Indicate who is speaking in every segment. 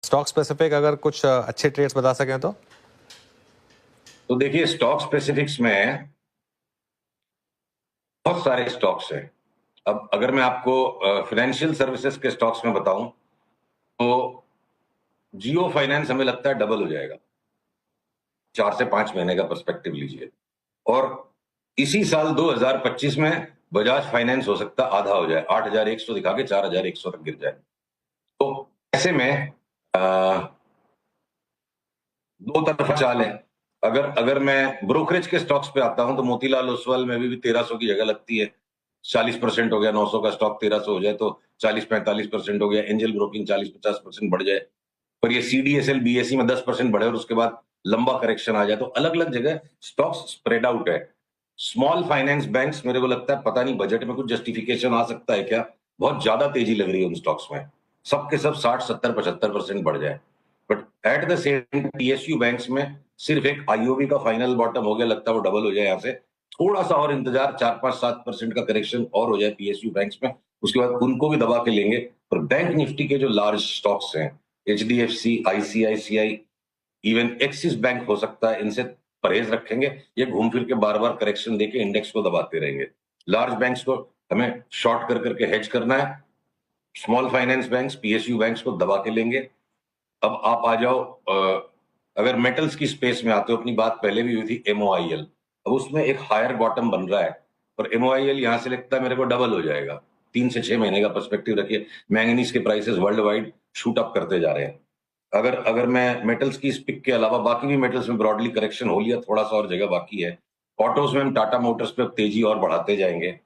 Speaker 1: Stock specific अगर कुछ अच्छे ट्रेड्स बता सकें
Speaker 2: तो देखिए, स्टॉक स्पेसिफिक्स में बहुत सारे स्टॉक्स हैं। अब अगर मैं आपको फाइनेंशियल सर्विसेज के स्टॉक्स में बताऊं तो जियो फाइनेंस हमें लगता है डबल हो जाएगा। 4 से 5 महीने का पर्सपेक्टिव लीजिए। और इसी साल 2025 में बजाज फाइनेंस हो सकता आधा हो जाए, 8,100 दिखा के 4,100 तक गिर जाए। तो ऐसे में दो तरफा चाल है। अगर मैं ब्रोकरेज के स्टॉक्स पे आता हूं तो मोतीलाल ओसवाल में भी 1300 की जगह लगती है। 40% हो गया, 900 का स्टॉक 1300 हो जाए तो 40-45% हो गया। एंजल ब्रोकिंग 40-50% बढ़ जाए, पर ये सीडीएसएल बीएसई में 10% बढ़े और उसके बाद लंबा करेक्शन आ जाए, तो अलग अलग जगह स्टॉक्स स्प्रेड आउट है। स्मॉल फाइनेंस बैंक्स मेरे को लगता है, पता नहीं बजट में कुछ जस्टिफिकेशन आ सकता है क्या, बहुत ज्यादा तेजी लग रही है उन स्टॉक्स में। सबके सब 60-70-75% बढ़ जाए। But at the same PSU banks में सिर्फ एक आईओबी का फाइनल बॉटम हो गया, लगता है वो डबल हो जाए। यहां से थोड़ा सा और इंतजार, 4-5-7% का करेक्शन और हो जाए पीएसयू बैंक्स में, उसके बाद उनको भी दबा के लेंगे। पर बैंक निफ्टी के जो लार्ज स्टॉक्स हैं, HDFC, ICICI, even axis bank हो सकता है, इनसे परहेज रखेंगे। ये घूम फिर के बार बार करेक्शन देके इंडेक्स को दबाते रहेंगे। लार्ज बैंक्स को हमें शॉर्ट कर करके हेज करना है, small finance banks, PSU banks को दबा के लेंगे। अब आप आ जाओ, अगर मेटल्स की स्पेस में आते हो, अपनी बात पहले भी हुई थी एमओआईएल, अब उसमें एक हायर बॉटम बन रहा है, और एमओआईएल यहां से लगता है मेरे को डबल हो जाएगा। 3 से 6 महीने का पर्सपेक्टिव रखिए। मैंगनीज के prices world wide shoot up करते जा रहे हैं। अगर अगर मैं मेटल्स की पिक के अलावा बाकी भी मेटल्स में ब्रॉडली करेक्शन हो लिया, थोड़ा सा और जगह बाकी है। ऑटोज में हम टाटा मोटर्स पे अब तेजी और बढ़ाते जाएंगे।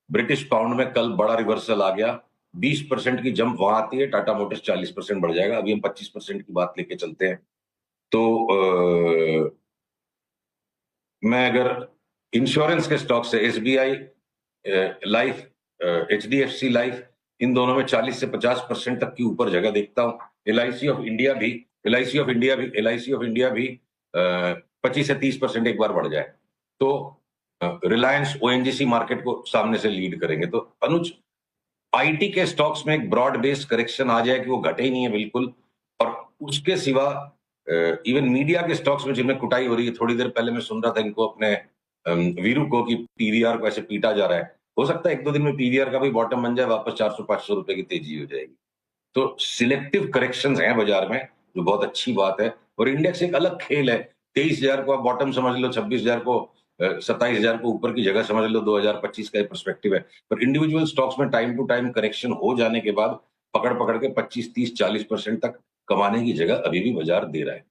Speaker 2: ब्रिटिश पाउंड में कल बड़ा रिवर्सल आ गया, 20% की जंप वहां आती है, टाटा मोटर्स 40% बढ़ जाएगा। अभी हम 25% की बात लेके चलते हैं। तो मैं अगर इंश्योरेंस के स्टॉक से एसबीआई लाइफ, एचडीएफसी लाइफ, इन दोनों में 40 से 50% तक की ऊपर जगह देखता हूं। एलआईसी ऑफ इंडिया भी 25 से 30% एक बार बढ़ जाए तो रिलायंस ओएनजीसी मार्केट को सामने से लीड करेंगे। तो अनुज, आईटी के स्टॉक्स में एक ब्रॉड बेस्ड करेक्शन आ जाए कि वो घटे ही नहीं है बिल्कुल, और उसके सिवा इवन मीडिया के स्टॉक्स में जिनमें कुटाई हो रही है, थोड़ी देर पहले मैं सुन रहा था इनको अपने वीरू को कि पीवीआर को ऐसे पीटा जा रहा है, हो सकता है 1-2 दिन में पीवीआर का भी बॉटम बन जाए, वापस 400-500 रुपए की तेजी हो जाएगी। तो सिलेक्टिव करेक्शंस हैं बाजार में, जो बहुत अच्छी बात है। और इंडेक्स एक अलग खेल है। 23,000 को आप बॉटम समझ लो, 26,000 को, 27,000 को ऊपर की जगह समझ लो, 2025 का पर्सपेक्टिव है। पर इंडिविजुअल स्टॉक्स में टाइम टू टाइम करेक्शन हो जाने के बाद पकड़ पकड़ के 25, 30, 40% तक कमाने की जगह अभी भी बाजार दे रहा है।